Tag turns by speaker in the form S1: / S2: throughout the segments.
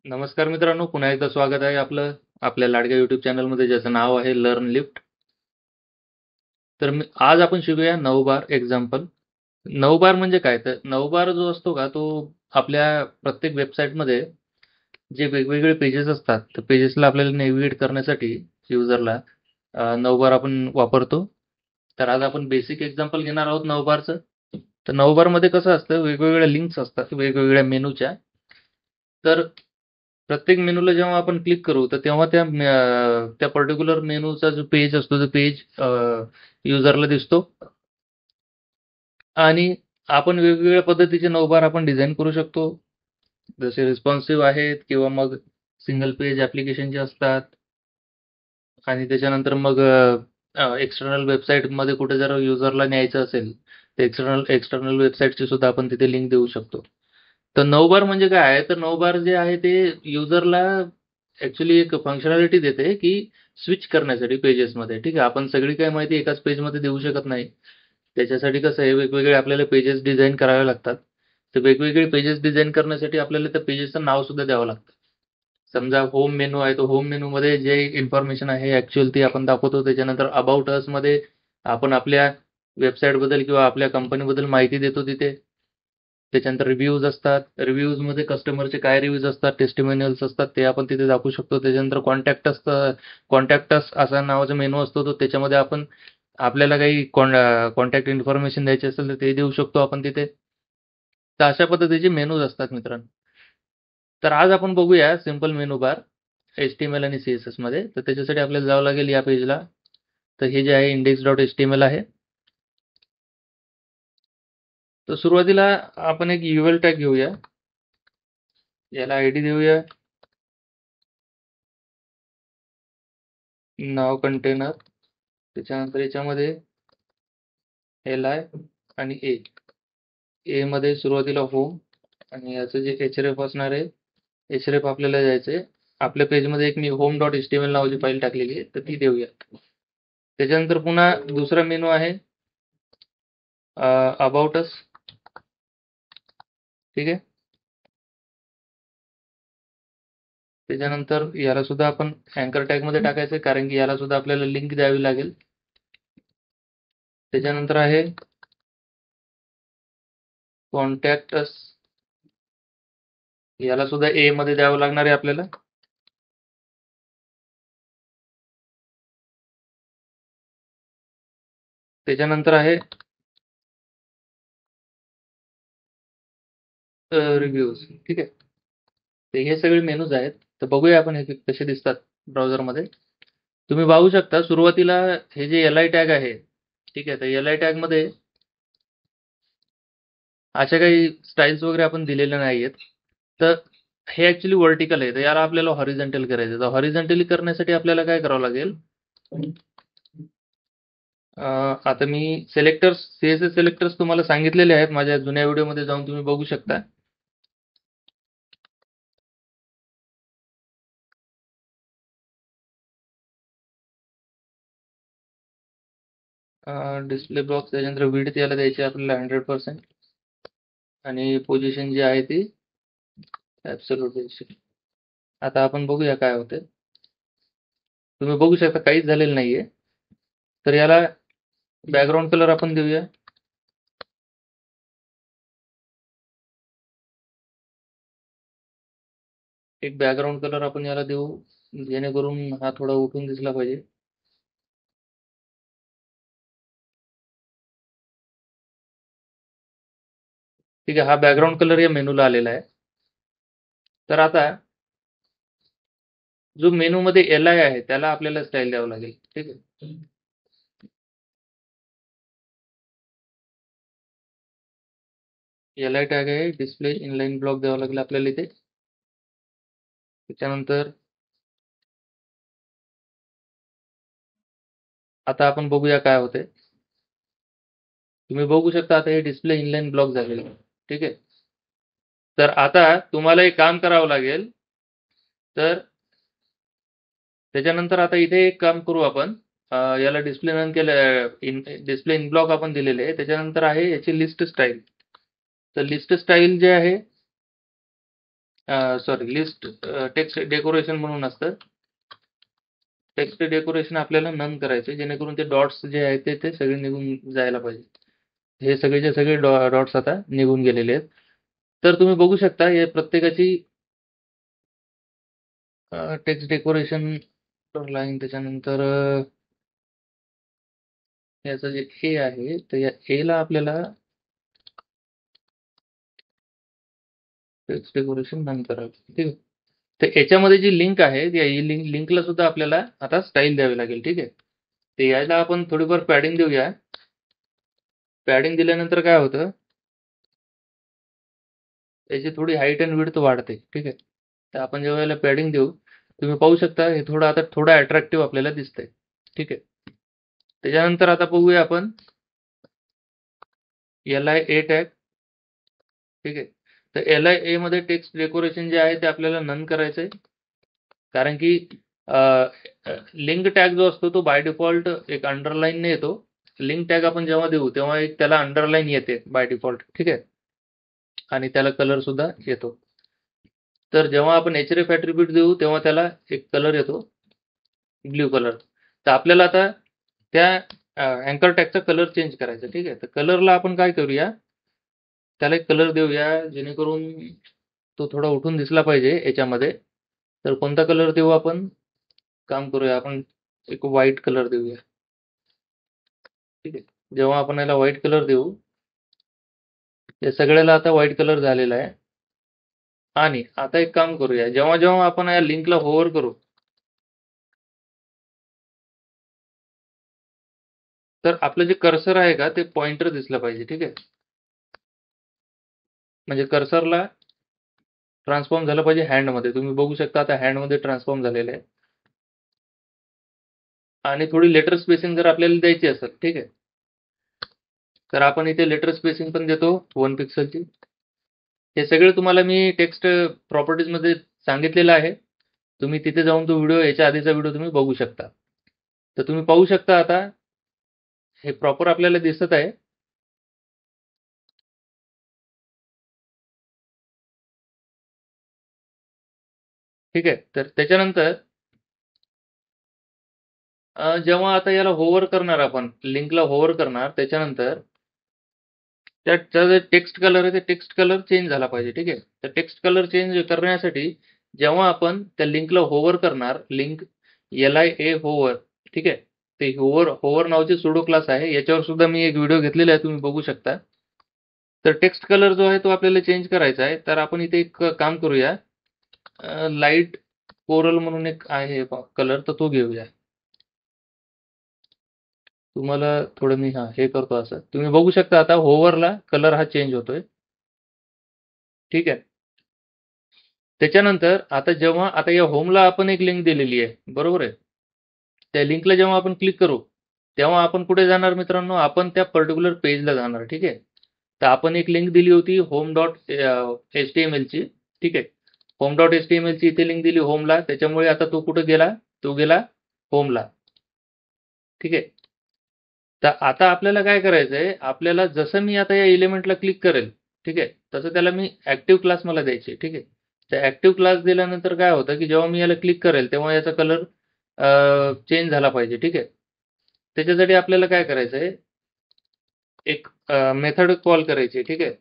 S1: नमस्कार मित्रांनो, पुन्हा एकदा स्वागत आहे आपलं आपल्या लाडक्या YouTube चॅनलमध्ये ज्याचं नाव आहे लर्न लिफ्ट. तर आज आपण शिकूया 9 बार एक्झाम्पल. 9 बार म्हणजे काय? तर 9 बार जो असतो का तो आपल्या प्रत्येक वेबसाईटमध्ये जे वेगवेगळे पेजेस असतात, तर पेजेसला आपल्याला नेव्हिगेट करण्यासाठी युजरला 9 बार आपण वापरतो. तर आज आपण बेसिक एक्झाम्पल घेणार आहोत 9 बारचं. तर 9 बारमध्ये कसं असतं, वेगवेगळ्या लिंक्स असतात वेगवेगळ्या मेनूच्या. तर प्रत्येक मेनूला जेव्हा आपण क्लिक करू तर तेव्हा त्या पर्टिक्युलर मेनूचा जो पेज असतो तो पेज युजरला दिसतो आणि आपण वेगवेगळ्या पद्धतीचे नवबार आपण डिझाईन करू शकतो. जसे रिस्पॉन्सिव्ह आहेत किंवा मग सिंगल पेज ॲप्लिकेशन जे असतात आणि त्याच्यानंतर मग एक्सटर्नल वेबसाईटमध्ये कुठे जर युजरला न्यायचं असेल तर एक्सटर्नल वेबसाईटची सुद्धा आपण तिथे लिंक देऊ शकतो. तर 9 बार म्हणजे काय आहे? तर 9 बार जे आहे ते युजरला ॲक्चुअली एक फंक्शनॅलिटी देते, की स्विच करण्यासाठी पेजेसमध्ये. ठीक आहे. आपण सगळी काही माहिती एकाच पेजमध्ये देऊ शकत नाही. त्याच्यासाठी कसं आहे, वेगवेगळे आपल्याला पेजेस डिझाइन करावे लागतात. तर वेगवेगळे पेजेस डिझाइन करण्यासाठी आपल्याला त्या पेजेसचं नाव सुद्धा द्यावं लागतं. समजा होम मेनू आहे, तो होम मेनूमध्ये जे इन्फॉर्मेशन आहे ॲक्चुअल ती आपण दाखवतो. त्याच्यानंतर अबाउट असमध्ये आपण आपल्या वेबसाईटबद्दल किंवा आपल्या कंपनीबद्दल माहिती देतो तिथे. त्याच्यानंतर रिव्ह्यूज असतात. रिव्ह्यूजमध्ये कस्टमरचे काय रिव्ह्यूज असतात, टेस्टिमोनियल्स असतात ते आपण तिथे दाखवू शकतो. त्याच्यानंतर कॉन्टॅक्ट असतं. कॉन्टॅक्ट अस असा नावाचा मेनू असतो तो त्याच्यामध्ये आपण आपल्याला काही कॉन्टॅक्ट इन्फॉर्मेशन द्यायची असेल तर ते देऊ शकतो आपण तिथे. तर अशा पद्धतीचे मेनूज असतात मित्रांनो. तर आज आपण बघूया सिंपल मेनू बार HTML आणि CSS मध्ये. तर त्याच्यासाठी आपल्याला जावं लागेल या पेजला. तर हे जे आहे index.html आहे. तर सुरुवातीला आपण एक UL टॅग घेऊया. याला आयडी देऊया. नाव कंटेनर. त्याच्यानंतर याच्यामध्ये LI आणि ए मध्ये सुरुवातीला होम आणि याचं जे href असणार आहे, href आपल्याला द्यायचं आहे. आपल्या पेजमध्ये एक मी home.html नावाची फाईल टाकलेली आहे, तर ती देऊया. त्याच्यानंतर पुन्हा दुसरा मेनू आहे अबाउट अस. ठीक आहे. त्याच्यानंतर याला सुद्धा आपण अँकर टॅगमध्ये टाकायचं आहे, कारण की याला सुद्धा आपल्याला लिंक द्यावी लागेल. त्याच्यानंतर आहे कॉन्टॅक्ट अस. याला सुद्धा ए मध्ये द्यावं लागणार आहे आपल्याला. त्याच्यानंतर आहे रिव्ह्यूज. ठीक आहे. तर हे सगळे मेनूज आहेत. तर बघूया आपण हे कसे दिसतात ब्राउझरमध्ये. तुम्ही पाहू शकता सुरुवातीला हे जे LI टॅग आहे. ठीक आहे. तर LI टॅगमध्ये अशा काही स्टाईल्स वगैरे आपण दिलेल्या नाही आहेत. तर हे ॲक्चुअली व्हर्टिकल आहे. तर याला आपल्याला हॉरिझॉन्टल करायचं आहे. तर हॉरिझॉन्टली करण्यासाठी आपल्याला काय करावं लागेल? आता मी सिलेक्टर्स, CSS सिलेक्टर्स तुम्हाला सांगितलेले आहेत. माझ्या जुन्या व्हिडिओमध्ये जाऊन तुम्ही बघू शकता. डिस्प्ले बॉक्स त्याच्यानंतर विड्थ याला द्यायची आपल्याला 100% आणि पोझिशन जी आहे ती ॲब्सोल्यूट द्यायची. आता आपण बघूया काय होतंय. तुम्ही बघू शकता काहीच झालेलं नाहीये. तर याला बॅकग्राऊंड कलर आपण देऊया. एक बॅकग्राऊंड कलर आपण याला देऊ, जेणेकरून हा थोडा उठून दिसला पाहिजे. ठीक आहे. हा बॅकग्राऊंड कलर या मेनूला आलेला आहे. तर आता जो मेनूमध्ये LI आहे त्याला आपल्याला स्टाईल द्यावं लागेल. ठीक आहे. LI टॅग आहे, डिस्प्ले इनलाईन ब्लॉक द्यावा लागेल आपल्याला इथे. त्याच्यानंतर आता आपण बघूया काय होतंय. तुम्ही बघू शकता आता हे डिस्प्ले इनलाईन ब्लॉक झालेलं आहे. ठीक आहे. तर आता तुम्हाला एक काम करावं लागेल. तर त्याच्यानंतर आता इथे एक काम करू आपण. याला डिस्प्ले नन केलं, डिस्प्ले इन ब्लॉक आपण दिलेले आहे. त्याच्यानंतर आहे याची लिस्ट स्टाईल. तर लिस्ट स्टाईल जे आहे सॉरी लिस्ट टेक्स्ट डेकोरेशन म्हणून असतं. टेक्स्ट डेकोरेशन आपल्याला नन करायचं जेणेकरून ते डॉट्स जे आहेत ते सगळे निघून जायला पाहिजे. हे सगळेचे सगळे डॉट्स आता निघून गेलेले आहेत. तर तुम्ही बघू शकता या प्रत्येकाची टेक्स्ट डेकोरेशन लाईन त्याच्यानंतर याचं जे ए आहे तर या एला आपल्याला टेक्स्ट डेकोरेशन नन करावं. ठीक आहे. तर याच्यामध्ये जी लिंक आहे या लिंकला सुद्धा आपल्याला आता स्टाईल द्यावी लागेल. ठीक आहे. तर याला आपण थोडीफार पॅडिंग देऊया. पॅडिंग दिल्यानंतर काय होतं, याची थोडी हाईट अँड विड्थ वाढते. ठीक आहे. तर आपण जेव्हा याला पॅडिंग देऊ तुम्ही पाहू शकता हे थोडं आता थोडं अट्रॅक्टिव्ह आपल्याला दिसतंय. ठीक आहे. त्याच्यानंतर आता बघूया आपण LI टॅग. ठीक आहे. तर LI मध्ये टेक्स्ट डेकोरेशन जे आहे ते आपल्याला नन करायचं आहे. कारण की लिंक टॅग जो असतो तो बाय डिफॉल्ट एक अंडरलाईनने येतो. लिंक टॅग आपण जेव्हा देऊ तेव्हा एक त्याला अंडरलाईन येते बाय डिफॉल्ट. ठीक आहे. आणि त्याला कलर सुद्धा येतो. तर जेव्हा आपण href ॲट्रिब्यूट देऊ तेव्हा त्याला एक कलर येतो ब्ल्यू कलर. तर आपल्याला आता त्या अँकर टॅगचा कलर चेंज करायचा. ठीक आहे. तर कलरला आपण काय करूया, त्याला एक कलर देऊया जेणेकरून तो थोडा उठून दिसला पाहिजे याच्यामध्ये. तर कोणता कलर देऊ आपण, काम करूया आपण एक व्हाईट कलर देऊया. ठीक आहे. जेव्हा आपण याला व्हाईट कलर देऊ, या सगळ्याला आता व्हाईट कलर झालेला आहे. आणि आता एक काम करूया, जेव्हा जेव्हा आपण या लिंकला होवर करू तर आपलं जे कर्सर आहे का ते पॉइंटर दिसलं पाहिजे. ठीक आहे. म्हणजे कर्सरला ट्रान्सफॉर्म झालं पाहिजे हँडमध्ये. तुम्ही बघू शकता आता हँडमध्ये ट्रान्सफॉर्म झालेलं आहे. आणि थोडी लेटर स्पेसिंग जर आपल्याला द्यायची असेल, ठीक आहे, तर आपण इथे लेटर स्पेसिंग पण देतो 1 पिक्सलची. हे सगळे तुम्हाला मी टेक्स्ट प्रॉपर्टीजमध्ये सांगितलेलं आहे. तुम्ही तिथे जाऊन तो व्हिडिओ, याच्या आधीचा व्हिडिओ तुम्ही बघू शकता. तर तुम्ही पाहू शकता आता हे प्रॉपर आपल्याला दिसत आहे. ठीक आहे. तर त्याच्यानंतर जेव्हा आता याला होवर करणार आपण, लिंकला होवर करणार त्याच्यानंतर त्याचा जे टेक्स्ट कलर आहे ते टेक्स्ट कलर चेंज झाला पाहिजे. ठीक आहे. तर टेक्स्ट कलर चेंज करण्यासाठी जेव्हा आपण त्या लिंकला होवर करणार, लिंक LIA होवर, ठीक आहे. ते होवर होवर नावाची सुडो क्लास आहे. याच्यावर सुद्धा मी एक व्हिडिओ घेतलेला आहे, तुम्ही बघू शकता. तर टेक्स्ट कलर जो आहे तो आपल्याला चेंज करायचा आहे. तर आपण इथे एक काम करूया, लाईट कोरल म्हणून एक आहे कलर, तर तो घेऊया. तुम्हाला थोडं मी हे करतो असं. तुम्ही बघू शकता आता होवरला कलर हा चेंज होतोय. ठीक आहे. त्याच्यानंतर आता जेव्हा आता या होमला आपण एक लिंक दिलेली आहे, बरोबर आहे. त्या लिंकला जेव्हा आपण क्लिक करू तेव्हा आपण कुठे जाणार मित्रांनो, आपण त्या पर्टिक्युलर पेजला जाणार. ठीक आहे. तर आपण एक लिंक दिली होती home.html ची. ठीक आहे. home.html ची इथे लिंक दिली होमला, त्याच्यामुळे आता तो कुठे गेला, तो गेला होमला. ठीक आहे. तर आता आपल्याला काय करायचं आहे, आपल्याला जसं मी आता या एलिमेंटला क्लिक करेल, ठीक आहे, तसं त्याला मी ॲक्टिव्ह क्लास मला द्यायची. ठीक आहे. तर ॲक्टिव्ह क्लास दिल्यानंतर काय होतं, की जेव्हा मी याला क्लिक करेल तेव्हा याचा कलर चेंज झाला पाहिजे. ठीक आहे. त्याच्यासाठी आपल्याला काय करायचं आहे, एक मेथड कॉल करायची. ठीक आहे.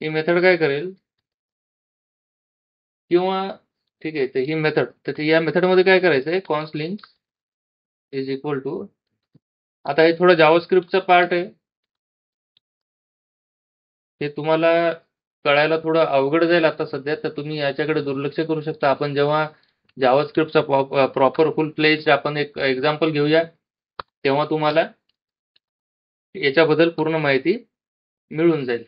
S1: ही मेथड काय करेल किंवा ठीक आहे, तर ही मेथड, तर या मेथडमध्ये काय करायचं आहे, const link is equal to, आता हे थोडं जावास्क्रिप्टचा पार्ट आहे. हे तुम्हाला कळायला थोडं अवघड जाईल आता सध्या, तर तुम्ही याच्याकडे दुर्लक्ष करू शकता. आपण जेव्हा जावास्क्रिप्टचा प्रॉपर फुल फ्लेज आपण एक एक्झाम्पल घेऊया तेव्हा तुम्हाला याच्याबद्दल पूर्ण माहिती मिळून जाईल.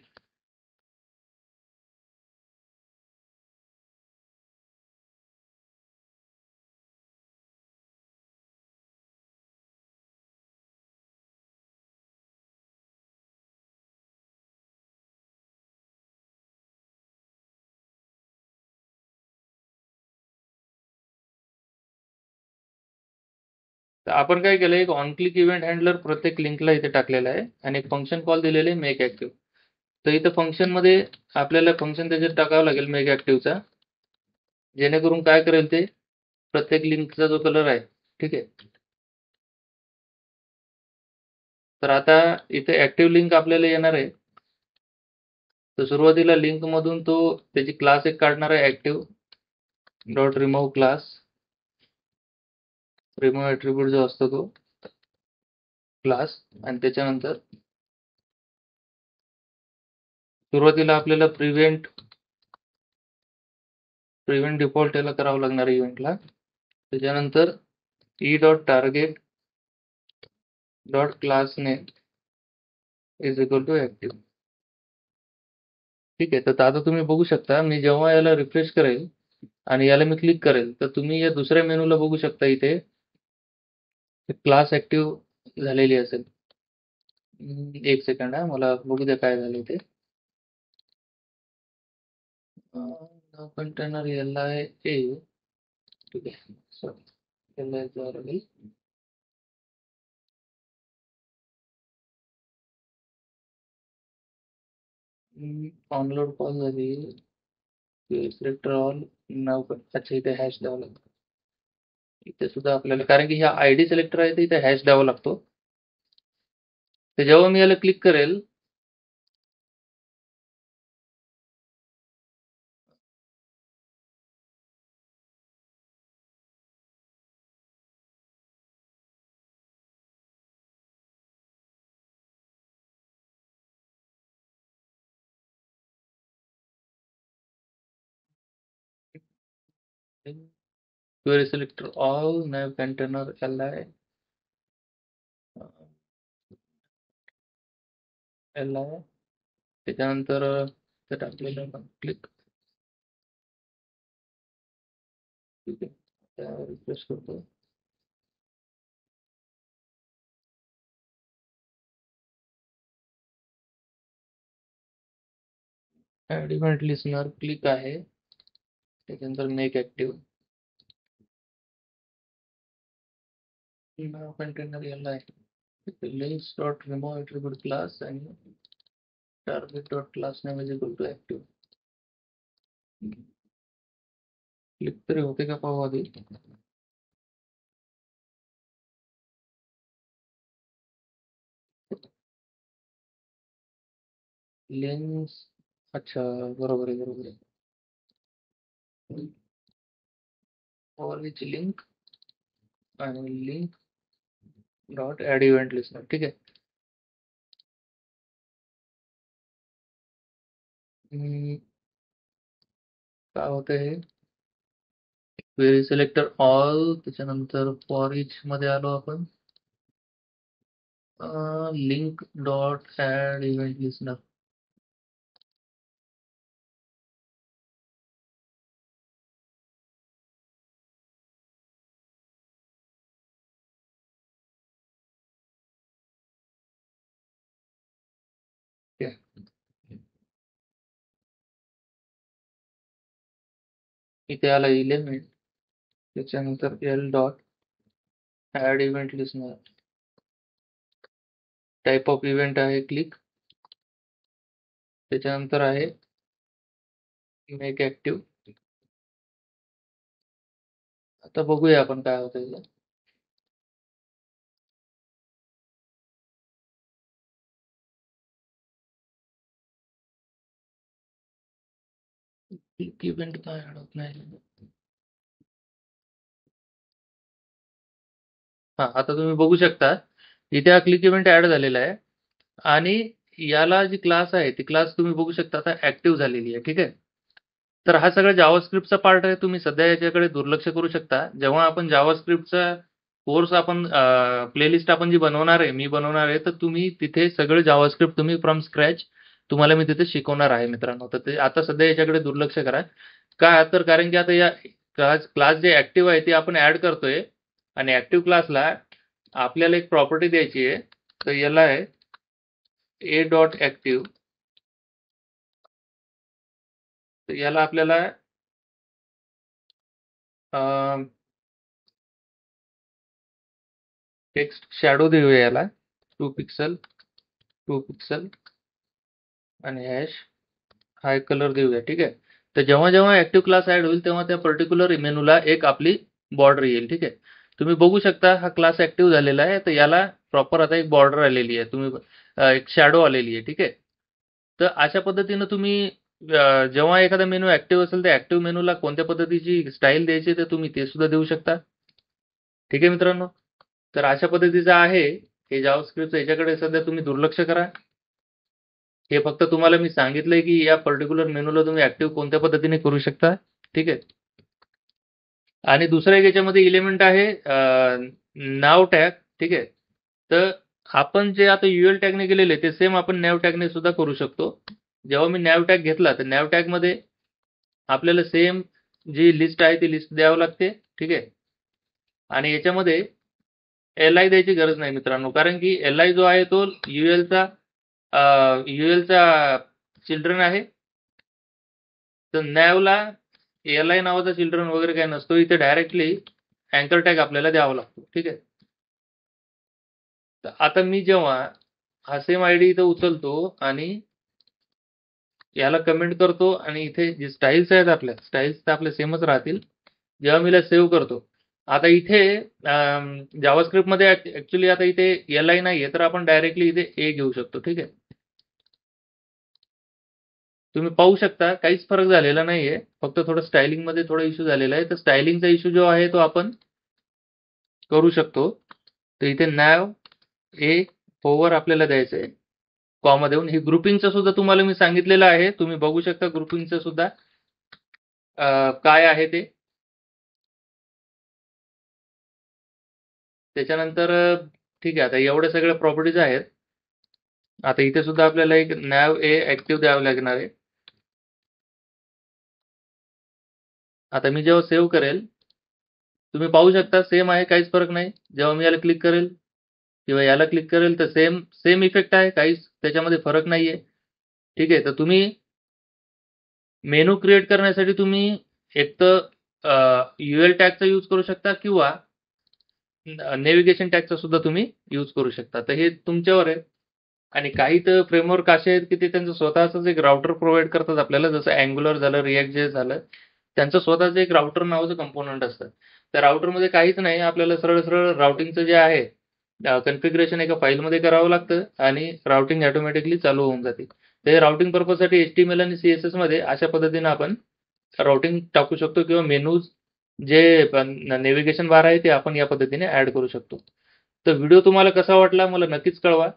S1: तर आपण काय केलं, एक ऑन क्लिक इव्हेंट हँडलर प्रत्येक लिंकला इथे टाकलेला आहे आणि एक फंक्शन कॉल दिलेले मेक ॲक्टिव्ह. तर इथं फंक्शनमध्ये आपल्याला फंक्शन त्याच्यात टाकावं लागेल मेक ऍक्टिव्हचा, जेणेकरून काय करेल ते प्रत्येक लिंकचा जो कलर आहे, ठीक आहे. तर आता इथे ऍक्टिव्ह लिंक आपल्याला येणार आहे. तर सुरुवातीला लिंक मधून तो त्याची क्लास एक काढणार आहे, active dot remove class. Remove attribute जो असतो तो क्लास, आणि त्याच्यानंतर सुरुवातीला आपल्याला प्रिव्हेंट डिफॉल्ट याला करावं लागणार आहे इव्हेंटला. त्याच्यानंतर e dot target dot class name is equal to active. ठीक आहे. तर आता तुम्ही बघू शकता, मी जेव्हा याला रिफ्रेश करेल आणि याला मी क्लिक करेल, तर तुम्ही या दुसऱ्या मेनूला बघू शकता, इथे क्लास ऍक्टिव्ह झालेली असेल. एक सेकंड हा, मला बघू द्या काय झालं ते. कंटेनर याला आहे ए, ठीक आहे. सॉरी, याला जावं लागेल. ऑनलोड कॉल झाली, सिलेक्टर ऑल नाव. अच्छा, इथे हॅश द्यावं लागतं. इथे सुद्धा आपल्याला, कारण की हा आयडी सिलेक्टर आहे, तर इथे हॅश द्यावा लागतो. तर जेव्हा मी याला क्लिक करेल, query selector all nav container el आहे, त्याच्यानंतर त्यात आपल्याला क्लिक, ठीक आहे. रिफ्रेश करतो. ऍड इव्हेंट लिस्नर क्लिक आहे, त्याच्यानंतर मेक ऍक्टिव्ह नाव कंटेनर याला आहे, links dot remove attribute class आणि target dot class name is equal to active. Click तरी होते का पाहू आधी. लिंक्स, अच्छा, बरोबर आहे, बरोबर आहे. फॉर विच लिंक आणि link dot add event listener, ठीक आहे. काय होतं हे, क्वेरी सिलेक्टर ऑल, त्याच्यानंतर फॉर इच मध्ये आलो आपण, link dot add event listener. इथे आला इलेमेंट, त्याच्यानंतर L dot add event listener, type of event आहे क्लिक, त्याच्यानंतर आहे मेक ऍक्टिव्ह. आता बघूया आपण काय होतं इथं. क्लिक इव्हेंट काय ऍड होत नाही. हा, आता तुम्ही बघू शकता, इथे हा क्लिक इव्हेंट ऍड झालेला आहे, आणि याला जी क्लास आहे ती क्लास तुम्ही बघू शकता आता ऍक्टिव्ह झालेली आहे, ठीक आहे. तर हा सगळा जावास्क्रिप्टचा पार्ट आहे. तुम्ही सध्या याच्याकडे दुर्लक्ष करू शकता. जेव्हा आपण जावास्क्रिप्टचा कोर्स आपण प्लेलिस्ट आपण जी बनवणार आहे, मी बनवणार आहे, तर तुम्ही तिथे सगळं जावास्क्रिप्ट तुम्ही फ्रॉम स्क्रॅच तुम्हाला मी तिथे शिकवणार आहे मित्रांनो. तर ते आता सध्या याच्याकडे दुर्लक्ष करा. का तर कारण की आता या क्लास जे ऍक्टिव्ह आहे ते आपण ऍड करतोय, आणि ऍक्टिव्ह क्लासला आपल्याला एक प्रॉपर्टी द्यायची आहे. तर याला आहे ए डॉट ऍक्टिव्ह. तर याला आपल्याला टेक्स्ट शॅडो देऊया याला 2 पिक्सल 2 पिक्सल, आणि हॅश हा एक कलर देऊया. ठीक आहे. तर जेव्हा जेव्हा ऍक्टिव्ह क्लास ऍड होईल तेव्हा त्या पर्टिक्युलर मेनूला एक आपली बॉर्डर येईल. ठीक आहे. तुम्ही बघू शकता हा क्लास ऍक्टिव्ह झालेला आहे, तर याला प्रॉपर आता एक बॉर्डर आलेली आहे. तुम्ही एक शॅडो आलेली आहे. ठीक आहे. तर अशा पद्धतीनं तुम्ही जेव्हा एखादा मेनू ऍक्टिव्ह असेल तर ऍक्टिव्ह मेनूला कोणत्या पद्धतीची स्टाईल द्यायची तर तुम्ही ते सुद्धा देऊ शकता. ठीक आहे मित्रांनो. तर अशा पद्धतीचं आहे हे जावास्क्रिप्ट. याच्याकडे सध्या तुम्ही दुर्लक्ष करा. हे फक्त तुम्हाला मी सांगितलंय की या पर्टिक्युलर मेनूला तुम्ही ऍक्टिव्ह कोणत्या पद्धतीने करू शकता. ठीक आहे. आणि दुसरा एक याच्यामध्ये इलिमेंट आहे नाव टॅग. ठीक आहे. तर आपण जे आता युएल टॅगने केलेले ते सेम आपण नॅव टॅगने सुद्धा करू शकतो. जेव्हा मी नॅव टॅग घेतला तर नॅव टॅग मध्ये आपल्याला सेम जी लिस्ट आहे ती लिस्ट द्यावी लागते. ठीक आहे. आणि याच्यामध्ये एल द्यायची गरज नाही मित्रांनो, कारण की एल जो आहे तो युएलचा चिल्ड्रन आहे. तर नॅवला एल नावाचा चिल्ड्रन वगैरे काय नसतो. इथे डायरेक्टली अँकर टॅग आपल्याला द्यावा लागतो. ठीक आहे. तर आता मी जेव्हा हा सेम आयडी इथं उचलतो आणि याला कमेंट करतो आणि इथे जे स्टाईल्स आहेत आपल्या स्टाईल्स तर आपल्या सेमच राहतील. जेव्हा मी सेव्ह करतो, आता इथे जावास्क्रिप्ट मध्ये ऍक्च्युली आता इथे एल नाहीये, तर आपण डायरेक्टली इथे ए घेऊ शकतो. ठीक आहे. तुम्ही पाहू शकता काहीच फरक झालेला नाहीये, फक्त थोडं स्टायलिंग मध्ये थोडा इश्यू झालेला आहे. तर स्टायलिंगचा इश्यू जो आहे तो आपण करू शकतो. तर इथे नॅव ए ओव्हर आपल्याला द्यायचं आहे कॉमा देऊन. हे ग्रुपिंगचं सुद्धा तुम्हाला मी सांगितलेलं आहे. तुम्ही बघू शकता ग्रुपिंगचं सुद्धा काय आहे ते. त्याच्यानंतर ठीक आहे, आता एवढ्या सगळ्या प्रॉपर्टीज आहेत. आता इथे सुद्धा आपल्याला एक नॅव ए ऍक्टिव्ह द्यावं लागणार आहे. आता मी जेव्हा सेव्ह करेल तुम्ही पाहू शकता सेम आहे, काहीच फरक नाही. जेव्हा मी याला क्लिक करेल किंवा याला क्लिक करेल तर सेम सेम इफेक्ट आहे, काहीच त्याच्यामध्ये फरक नाहीये. ठीक आहे. तर तुम्ही मेनू क्रिएट करण्यासाठी तुम्ही एक तर युएल टॅगचा यूज करू शकता किंवा नेव्हिगेशन टॅगचा सुद्धा तुम्ही यूज करू शकता. तर हे तुमच्यावर आहे. आणि काही तर फ्रेमवर्क असे आहेत की ते त्यांचं स्वतःच एक राउटर प्रोव्हाइड करतात आपल्याला, जसं अँग्युलर झालं, रिॲक्ट जे झालं, त्यांचं स्वतःचं एक राउटर नावाचं कंपोनंट असतं. त्या राउटरमध्ये काहीच नाही, आपल्याला सरळ सरळ राउटिंगचं जे आहे कन्फिग्रेशन एका फाईलमध्ये करावं लागतं आणि राउटिंग ऑटोमॅटिकली चालू होऊन जाते. ते राउटिंग पर्पजसाठी HTML आणि CSS मध्ये अशा पद्धतीनं आपण राउटिंग टाकू शकतो किंवा मेनूज जे नेव्हिगेशन बार आहे ते आपण या पद्धतीने ऍड करू शकतो. तर व्हिडिओ तुम्हाला कसा वाटला मला नक्कीच कळवा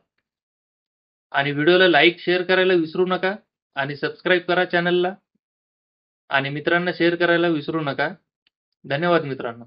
S1: आणि व्हिडिओला लाईक शेअर करायला विसरू नका आणि सबस्क्राईब करा चॅनलला आणि मित्रांना शेअर करायला विसरू नका. धन्यवाद मित्रांनो.